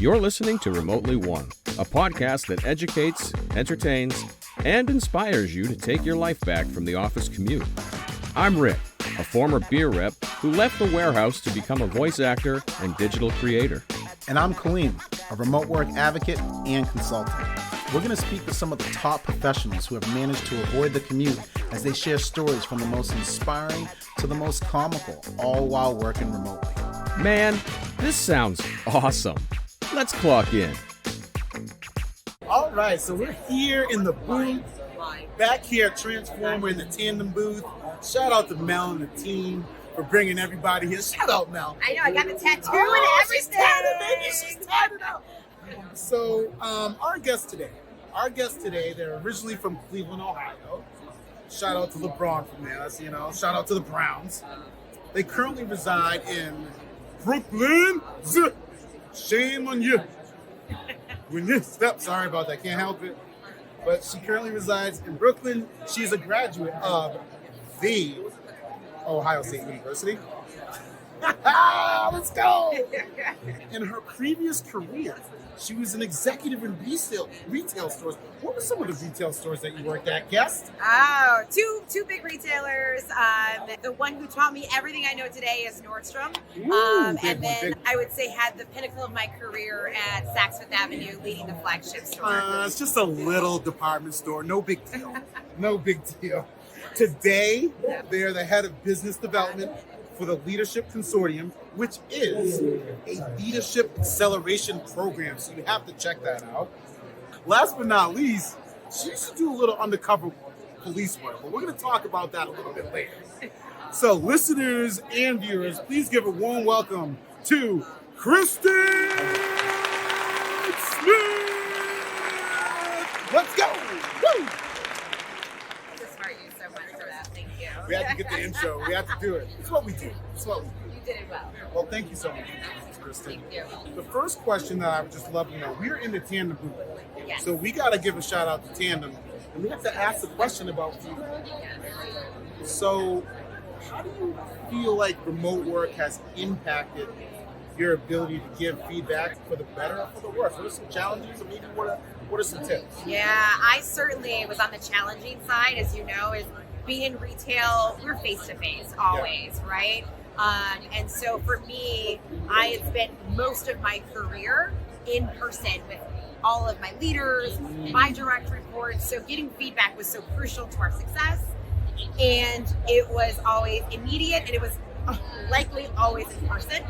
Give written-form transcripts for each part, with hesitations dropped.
You're listening to Remotely One, a podcast that educates, entertains, and inspires you to take your life back from the office commute. I'm Rick, a former beer rep who left the warehouse to become a voice actor and digital creator. And I'm Kaleem, a remote work advocate and consultant. We're going to speak with some of the top professionals who have managed to avoid the commute as they share stories from the most inspiring to the most comical, all while working remotely. Man, this sounds awesome. Let's clock in. All right, so we're here in the booth, back here at Transformer in the Tandem booth. Shout out to Mel and the team for bringing everybody here. Shout out, Mel. I know, I got the tattoo and everything. She's tatted, baby. She's tatted out. So, our guests today, they're originally from Cleveland, Ohio. Shout out to LeBron from there, shout out to the Browns. They currently reside in Brooklyn. Shame on you. When you step, sorry about that, can't help it. But she currently resides in Brooklyn. She's a graduate of the Ohio State University. Let's go! In her previous career, she was an executive in retail stores. What were some of the retail stores that you worked at, guest? Oh, two big retailers. The one who taught me everything I know today is Nordstrom. And then I would say had the pinnacle of my career at Saks Fifth Avenue, leading the flagship store. It's just a little department store. No big deal. No big deal. Today, they're the head of business development for the Leadership Consortium, which is a leadership acceleration program. So you have to check that out. Last but not least, she used to do a little undercover police work, but we're going to talk about that a little bit later. So listeners and viewers, please give a warm welcome to Kristin Smith. Let's go. Woo! We had to get the intro. We had to do it. It's what we do. You did it well. Well, thank you so much, Kristin. Thank you. The first question that I would just love to know, we're in the Tandem booth. Yes. So we got to give a shout out to Tandem. And we have to ask the question about feedback. So how do you feel like remote work has impacted your ability to give feedback for the better or for the worse? What are some challenges, or maybe what are some tips? Yeah, I certainly was on the challenging side, as you know, is being in retail, we're face-to-face always, right? And so for me, I had spent most of my career in person with all of my leaders, my direct reports. So getting feedback was so crucial to our success. And it was always immediate, and it was likely always in person.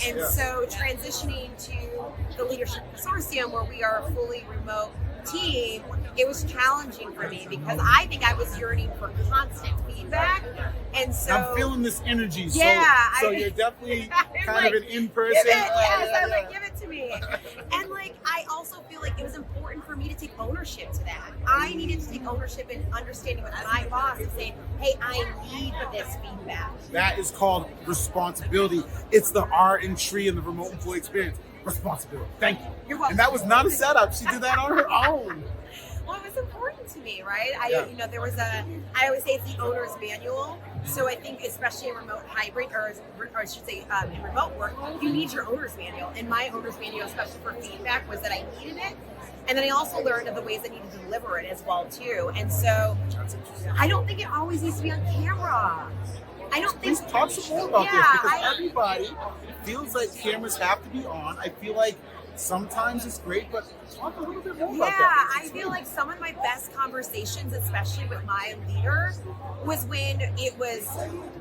And so transitioning to the Leadership Consortium, where we are a fully remote team, it was challenging for me because I think I was yearning for constant feedback. And so I'm feeling this energy. So you're definitely kind of an in-person. Give it to me. And I also feel like it was important for me to take ownership to that. I needed to take ownership and understanding with my boss and saying, hey, I need this feedback. That is called responsibility. It's the R and tree in the remote employee experience. Responsibility. Thank you. You're welcome. And that was not a setup. She did that on her own. Well, it was important to me, right? I always say it's the owner's manual. So I think especially in remote hybrid, or I should say in remote work, you need your owner's manual. And my owner's manual, especially for feedback, was that I needed it. And then I also learned of the ways I needed to deliver it as well, too. And so I don't think it always needs to be on camera. I don't think. Please talk some more about this, because everybody feels like cameras have to be on. I feel like sometimes it's great, but talk a little bit more about that. Yeah, I feel like some of my best conversations, especially with my leader, was when it was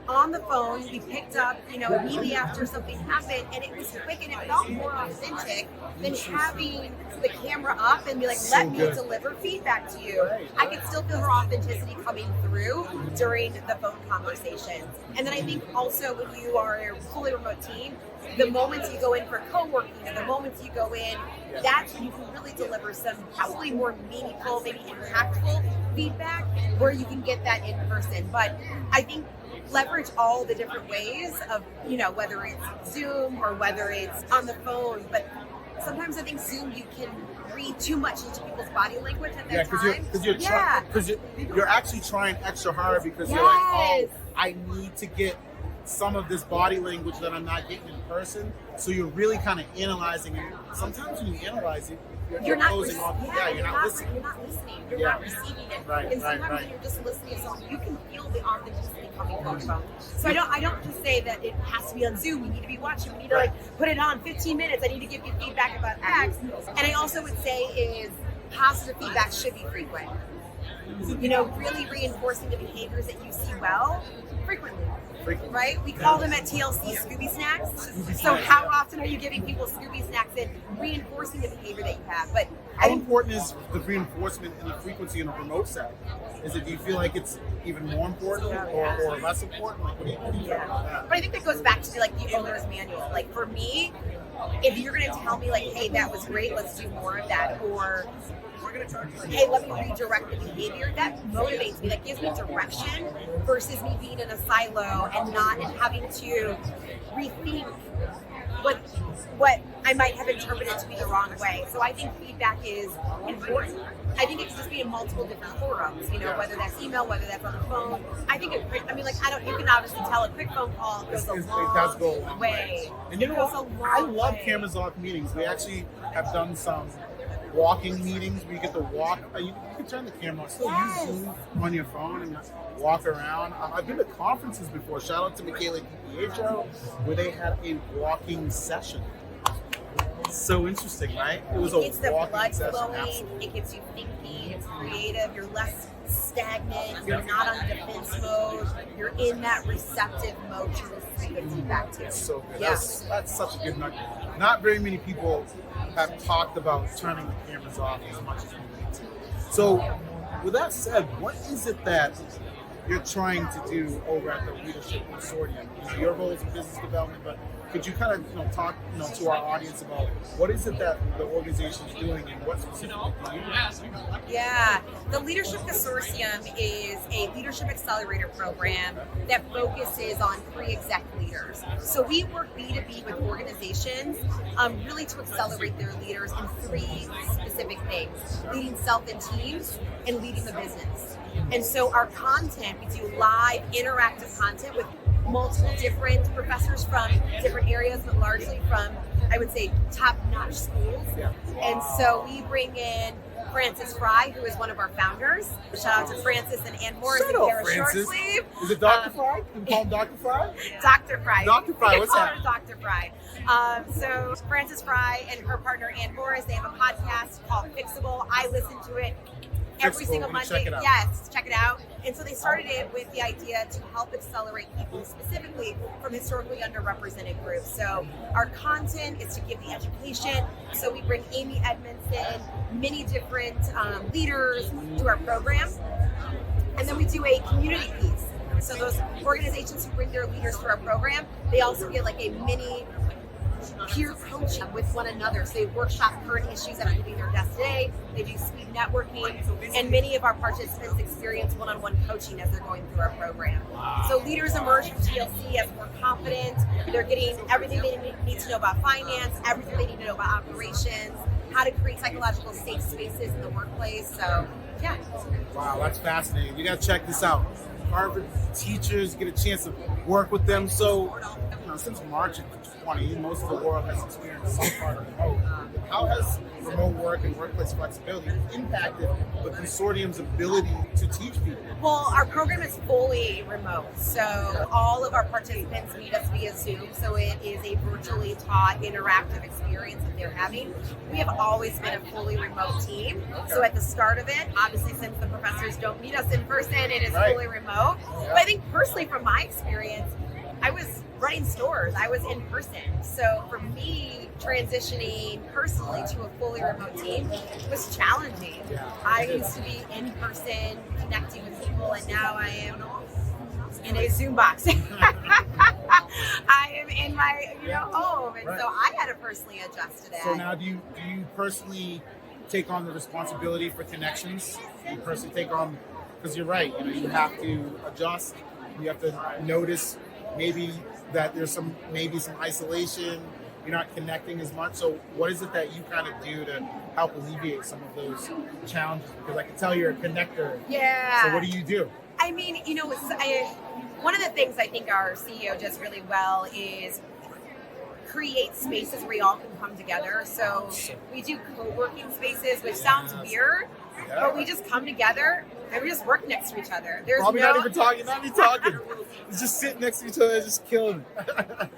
on the phone, we picked up, immediately after something happened, and it was quick and it felt more authentic than having the camera up and be like, let me deliver feedback to you. I could still feel her authenticity coming through during the phone conversations. And then I think also when you are a fully remote team, the moments you go in for co-working and the moments you go in, that's when you can really deliver some probably more meaningful, maybe impactful feedback where you can get that in person. But I think leverage all the different ways of, whether it's Zoom or whether it's on the phone. But sometimes I think Zoom, you can read too much into people's body language at that time. Because you're actually trying extra hard because you're like, oh, I need to get some of this body language that I'm not getting in person. So you're really kind of analyzing it. Sometimes when you analyze it, you're not closing off. Yeah, you're not listening. You're not listening. You're Yeah. not receiving it. Right, and sometimes right. when you're just listening to something, you can feel the authenticity coming from the phone. So I don't just say that it has to be on Zoom. We need to be watching. We need to put it on 15 minutes. I need to give you feedback about X. And I also would say is positive feedback should be frequent. You know, really reinforcing the behaviors that you see well frequently. Right? We call them at TLC Scooby Snacks. So how often are you giving people Scooby Snacks and reinforcing the behavior that you have? But how important is the reinforcement and the frequency in a remote setting? Do you feel like it's even more important or less important? Like, what do you think about that? But I think that goes back to like the owner's manual. Like for me, if you're going to tell me like, hey, that was great, let's do more of that, or hey, let me redirect the behavior, that motivates me. That gives me direction versus me being in a silo and having to rethink what I might have interpreted to be the wrong way. So I think feedback is important. I think it can just be in multiple different forums, you know, whether that's email, whether that's on the phone. I think you can obviously tell a quick phone call goes a long way. And you know what? I love cameras off meetings. We actually have done some walking meetings where you get to walk. You can turn the camera on, still use Zoom on your phone and walk around. I've been to conferences before. Shout out to Michaela DiPietro, where they had a walking session. So interesting, right? It was it's the walking blood session. flowing. Absolutely. It gets you thinking. It's creative. You're less stagnant. You're not on defense mode. You're in that receptive mode to receive good feedback too. So good. Yeah. That's such a good nugget. Not very many people have talked about turning the cameras off as much as we need to. So, with that said, what is it that you're trying to do over at the Leadership Consortium? You know, your role is in business development, but could you kind of talk to our audience about what is it that the organization is doing and what specifically do you do? Yeah, the Leadership Consortium is a leadership accelerator program that focuses on pre-exec leaders. So we work B2B with organizations really to accelerate their leaders in three specific things: leading self and teams and leading the business. And so our content, we do live interactive content with multiple different professors from different areas, but largely from, I would say, top-notch schools. And so we bring in Francis Fry, who is one of our founders. Shout out to Francis and Ann Morris and Kara Shortsleeve. Is it Dr. Fry? Can we call him Dr. Fry? Dr. Fry. Dr. Fry, what's that? Dr. Fry. So Francis Fry and her partner Ann Morris, they have a podcast called Fixable. I listen to it every single Monday. Check it out. Yes, check it out. And so they started it with the idea to help accelerate people specifically from historically underrepresented groups. So our content is to give the education. So we bring Amy Edmondson, many different leaders to our program. And then we do a community piece. So those organizations who bring their leaders to our program, they also get like a mini peer coaching with one another. So they workshop current issues that are hitting their desk today. They do speed networking, and many of our participants experience one-on-one coaching as they're going through our program. So leaders emerge from TLC as more confident. They're getting everything they need to know about finance, everything they need to know about operations, how to create psychological safe spaces in the workplace. So, yeah. Wow, that's fascinating. You got to check this out. Harvard teachers get a chance to work with them. So, since March of 2020, most of the world has experienced some part of remote. How has remote work and workplace flexibility impacted the consortium's ability to teach people? Well, our program is fully remote, so all of our participants meet us via Zoom, so it is a virtually taught interactive experience that they're having. We have always been a fully remote team, so at the start of it, obviously since the professors don't meet us in person, it is fully remote. But I think personally from my experience, I was running stores. I was in person. So for me, transitioning personally to a fully remote team was challenging. I used to be in person, connecting with people, and now I am in a Zoom box. I am in my home, and so I had to personally adjust to that. So now, do you personally take on the responsibility for connections? Do you personally take on, because you're right, you have to adjust. You have to notice maybe that there's some isolation, you're not connecting as much. So what is it that you kind of do to help alleviate some of those challenges? Because I can tell you're a connector. Yeah. So what do you do? I mean, one of the things I think our CEO does really well is create spaces where we all can come together. So we do co-working spaces, which sounds weird, but we just come together and we just work next to each other. There's Probably not even talking. It's just sitting next to each other, just killing it.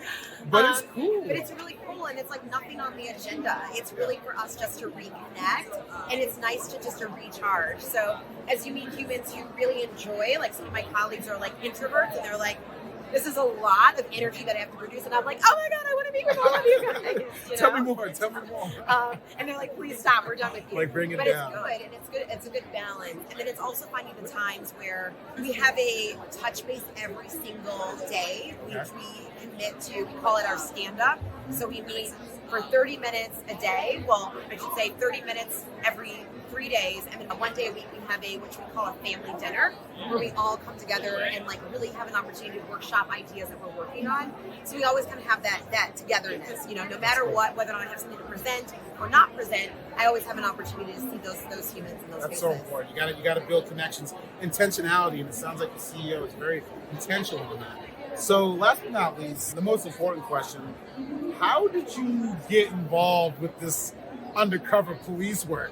But it's cool. But it's really cool, and it's like nothing on the agenda. It's really for us just to reconnect, and it's nice to just to recharge. So as you meet humans who really enjoy, like some of my colleagues are like introverts, and they're like, this is a lot of energy that I have to produce, and I'm like, oh my God, I want to be with all of you guys. You Tell know? me more. And they're like, please stop, we're done with you. Like, bring it but down. It's good, and it's good. It's a good balance. And then it's also finding the times where we have a touch base every single day, which we commit to. We call it our stand-up. So we meet for 30 minutes a day. Well, I should say 30 minutes every 3 days, and then one day a week we have which we call a family dinner, where we all come together and like really have an opportunity to workshop ideas that we're working on. So we always kind of have that togetherness, you know, no matter what, whether or not I have something to present or not present, I always have an opportunity to see those humans in those That's spaces. so important. You got to build connections, intentionality, and it sounds like the CEO is very intentional on that. So last but not least, the most important question: how did you get involved with this undercover police work?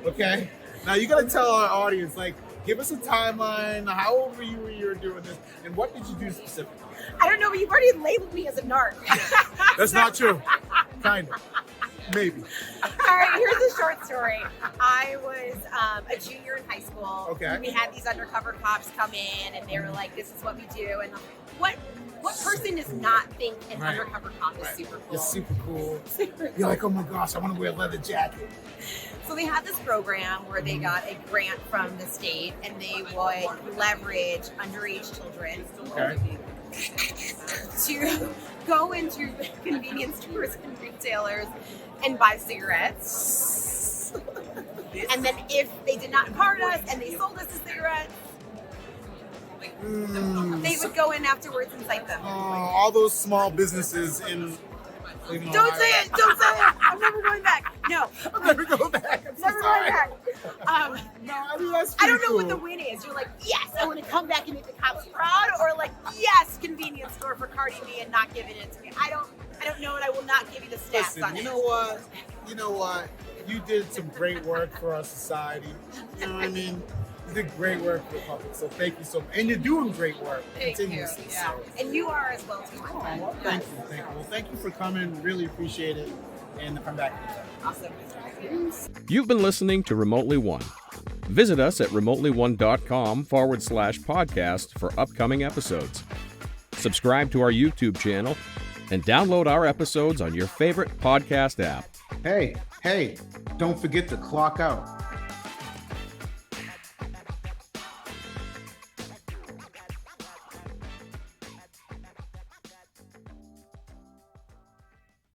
Okay, now you got to tell our audience, like, give us a timeline. How old were you when you were doing this, and what did you do specifically? I don't know, but you've already labeled me as a narc. That's not true. Kind of. Maybe. All right, here's a short story. I was a junior in high school. Okay. We had these undercover cops come in, and they were like, this is what we do. And what person does not think an undercover cop is super cool? It's super cool. You're like, oh my gosh, I want to wear a leather jacket. So they had this program where they got a grant from the state, and they would leverage underage children to go into convenience stores and retailers and buy cigarettes. And then if they did not card us and they sold us the cigarettes, they would go in afterwards and cite them. All those small businesses in Cleveland, Don't Ohio. say it! Don't say it! I'm never going back. No. I'm never going back. I'm so Never sorry. going back. No, I mean, that's I don't know pretty what the cool. win is. You're like, yes, I want to come back and make the cops proud, or like, yes, convenience store for Cardi B and not giving it to me. I don't know, and I will not give you the stats Listen, on you it. know what? You did some great work for our society. You know what I mean? You did great work for the public, so thank you so much. And you're doing great work Thank you. continuously. Yeah. So. And you are as well too, my friend. Well, thank you. Well, thank you for coming. Really appreciate it. And come back anytime. Awesome. You've been listening to Remotely One. Visit us at remotely1.com/podcast for upcoming episodes. Subscribe to our YouTube channel and download our episodes on your favorite podcast app. Hey, don't forget to clock out.